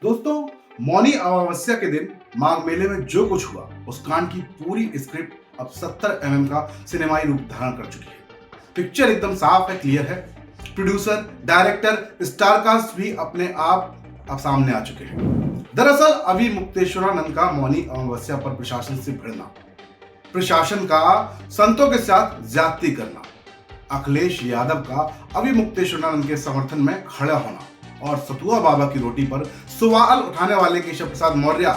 दोस्तों, मौनी अमावस्या के दिन माघ मेले में जो कुछ हुआ उस कांड की पूरी स्क्रिप्ट अब 70 का सिनेमाई रूप धारण कर चुकी है। पिक्चर एकदम साफ है, क्लियर है। प्रोड्यूसर, डायरेक्टर, स्टार कास्ट भी अपने आप अब सामने आ चुके हैं। दरअसल अभी मुक्तेश्वरानंद का मौनी अमावस्या पर प्रशासन से भिड़ना, प्रशासन का संतों के साथ ज्यादती करना, अखिलेश यादव का अभी मुक्तेश्वरानंद के समर्थन में खड़ा होना और सतुआ बाबा की रोटी पर सवाल उठाने वाले केशव प्रसाद मौर्य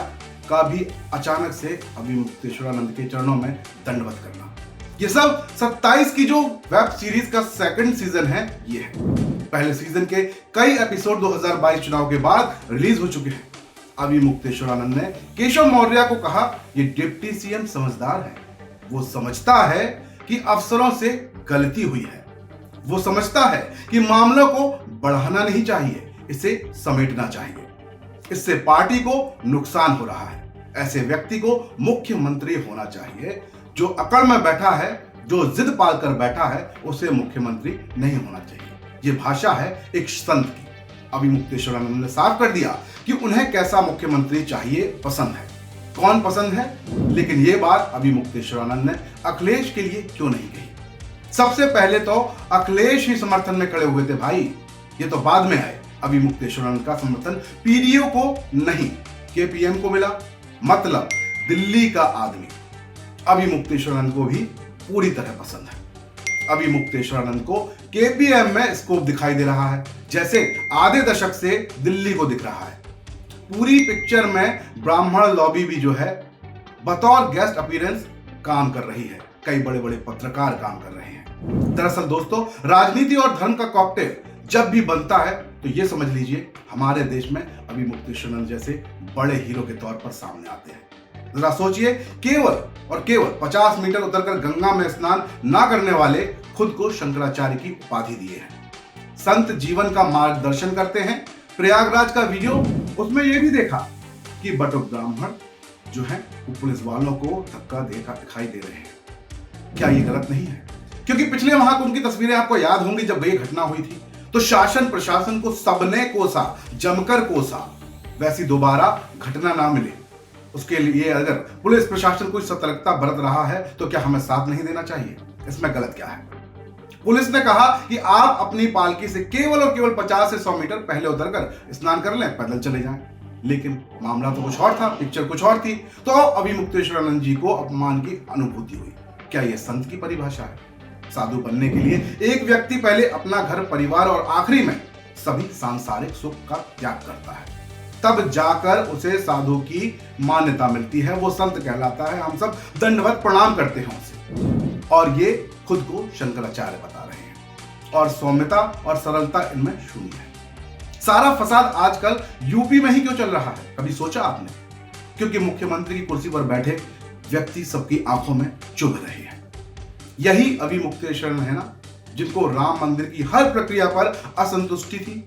का भी अचानक से अभी मुक्तेश्वरानंद के चरणों में दंडवत करना, ये सब 27 की जो वेब सीरीज का सेकंड सीजन है ये है। पहले सीजन के कई एपिसोड 2022 चुनाव के बाद रिलीज हो चुके हैं। अभी मुक्तेश्वरानंद ने केशव मौर्य को कहा, ये डिप्टी सीएम समझदार है, वो समझता है कि अफसरों से गलती हुई है, वो समझता है कि मामलों को बढ़ाना नहीं चाहिए, इसे समेटना चाहिए, इससे पार्टी को नुकसान हो रहा है। ऐसे व्यक्ति को मुख्यमंत्री होना चाहिए। जो अकड़ में बैठा है, जो जिद पाल कर बैठा है, उसे मुख्यमंत्री नहीं होना चाहिए। ये भाषा है एक संत की। अभी मुक्तेश्वरानंद ने साफ कर दिया कि उन्हें कैसा मुख्यमंत्री चाहिए, पसंद है, कौन पसंद है। लेकिन ये बात अभी मुक्तेश्वरानंद ने अखिलेश के लिए क्यों नहीं कही? सबसे पहले तो अखिलेश ही समर्थन में खड़े हुए थे भाई, ये तो बाद में आए। अभी मुक्तेश्वरानंद का समर्थन पीडीओ को नहीं, केपीएम को मिला, मतलब दिल्ली का आदमी अभी मुक्तेश्वरानंद को भी पूरी तरह पसंद है। अभी मुक्तेश्वरानंद को केपीएम में स्कोप दिखाई दे रहा है, जैसे आधे दशक से दिल्ली को दिख रहा है। पूरी पिक्चर में ब्राह्मण लॉबी भी जो है बतौर गेस्ट अपीयरेंस काम कर रही है, कई बड़े बड़े पत्रकार काम कर रहे हैं। दरअसल दोस्तों, राजनीति और धर्म का कॉकटेल जब भी बनता है तो ये समझ लीजिए हमारे देश में अभी मुक्तेश्वरानंद जैसे बड़े हीरो के तौर पर सामने आते हैं। जरा सोचिए, केवल और केवल 50 मीटर उतरकर गंगा में स्नान ना करने वाले खुद को शंकराचार्य की उपाधि दिए हैं। संत जीवन का मार्गदर्शन करते हैं। प्रयागराज का वीडियो, उसमें यह भी देखा कि बटुक ब्राह्मण जो है वो पुलिस वालों को धक्का दिखाई दे रहे हैं। क्या ये गलत नहीं है? क्योंकि पिछले माह उनकी तस्वीरें आपको याद होंगी, जब ये घटना हुई थी तो शासन प्रशासन को सबने कोसा, जमकर कोसा। वैसी दोबारा घटना ना मिले उसके लिए अगर पुलिस प्रशासन कोई सतर्कता बरत रहा है तो क्या हमें साथ नहीं देना चाहिए? इसमें गलत क्या है? पुलिस ने कहा कि आप अपनी पालकी से केवल और केवल 50 से 100 मीटर पहले उतरकर स्नान कर लें, पैदल चले जाएं। लेकिन मामला तो कुछ और था, पिक्चर कुछ और थी। तो अभी मुक्तेश्वरानंद जी को अपमान की अनुभूति हुई। क्या यह संत की परिभाषा है? साधु बनने के लिए एक व्यक्ति पहले अपना घर, परिवार और आखिरी में सभी सांसारिक सुख का त्याग करता है, तब जाकर उसे साधु की मान्यता मिलती है, वो संत कहलाता है। हम सब दंडवत प्रणाम करते हैं उसे, और ये खुद को शंकराचार्य बता रहे हैं। और सौम्यता और सरलता इनमें शून्य है। सारा फसाद आजकल यूपी में ही क्यों चल रहा है, कभी सोचा आपने? क्योंकि मुख्यमंत्री की कुर्सी पर बैठे व्यक्ति सबकी आंखों में चुभ रहे हैं। यही अभी मुक्तेश्वरानंद है ना, जिनको राम मंदिर की हर प्रक्रिया पर असंतुष्टि थी।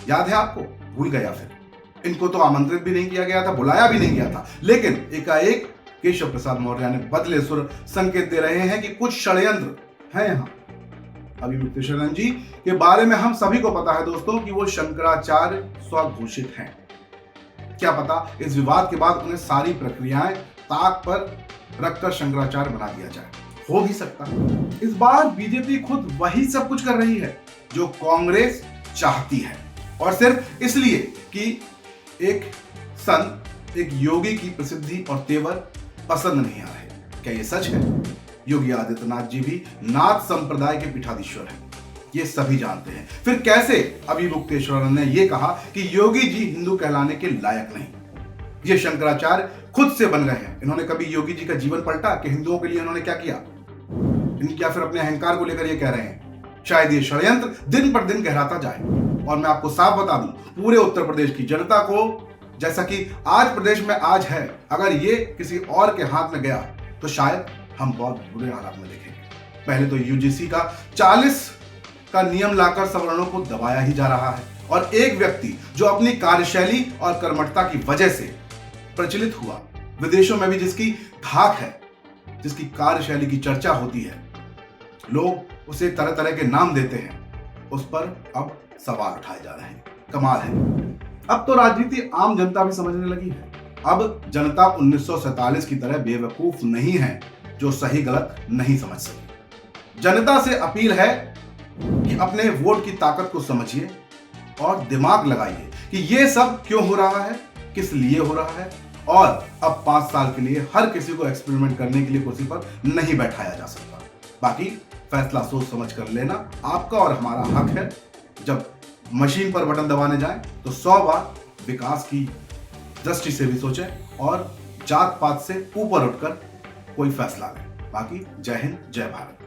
याद है आपको? भूल गया फिर? इनको तो आमंत्रित भी नहीं किया गया था, बुलाया भी नहीं गया था। लेकिन एकाएक केशव प्रसाद मौर्य ने बदले सुर संकेत दे रहे हैं कि कुछ षड्यंत्र है यहां। अभी मुक्तेश्वरानंद जी के बारे में हम सभी को पता है दोस्तों कि वो शंकराचार्य स्वघोषित हैं। क्या पता इस विवाद के बाद उन्हें सारी प्रक्रियाएं ताक पर रखकर शंकराचार्य बना दिया जाए, हो भी सकता है। इस बार बीजेपी खुद वही सब कुछ कर रही है जो कांग्रेस चाहती है, और सिर्फ इसलिए कि एक संत, एक योगी की प्रसिद्धि और तेवर पसंद नहीं आ रहे। क्या ये सच है? योगी आदित्यनाथ जी भी नाथ संप्रदाय के पीठाधीश्वर हैं, ये सभी जानते हैं। फिर कैसे अभी मुक्तेश्वरानंद ने ये कहा कि योगी जी हिंदू कहलाने के लायक नहीं? ये शंकराचार्य खुद से बन गए हैं। इन्होंने कभी योगी जी का जीवन पलटा कि हिंदुओं के लिए इन्होंने क्या किया? क्या फिर अपने अहंकार को लेकर ये कह रहे हैं? शायद ये षड्यंत्र दिन पर दिन गहराता जाए। और मैं आपको साफ बता दूं, पूरे उत्तर प्रदेश की जनता को, जैसा कि आज प्रदेश में आज है, अगर ये किसी और के हाथ में गया तो शायद हम बहुत बुरे हालात में देखेंगे। पहले तो यूजीसी का 40 का नियम लाकर सवर्णों को दबाया ही जा रहा है, और एक व्यक्ति जो अपनी कार्यशैली और कर्मठता की वजह से प्रचलित हुआ, विदेशों में भी जिसकी धाक है, जिसकी कार्यशैली की चर्चा होती है, लोग उसे तरह तरह के नाम देते हैं, उस पर अब सवाल उठाए जा रहे हैं। कमाल है। अब तो राजनीति आम जनता भी समझने लगी है। अब जनता 1947 की तरह बेवकूफ नहीं है जो सही गलत नहीं समझ सकी। जनता से अपील है कि अपने वोट की ताकत को समझिए और दिमाग लगाइए कि ये सब क्यों हो रहा है, किस लिए हो रहा है, और अब 5 साल के लिए हर किसी को एक्सपेरिमेंट करने के लिए कुर्सी पर नहीं बैठाया जा सकता। बाकी फैसला सोच समझ कर लेना आपका और हमारा हक है। जब मशीन पर बटन दबाने जाएं तो 100 बार विकास की दृष्टि से भी सोचें और जात पात से ऊपर उठकर कोई फैसला लें। बाकी जय हिंद, जय भारत।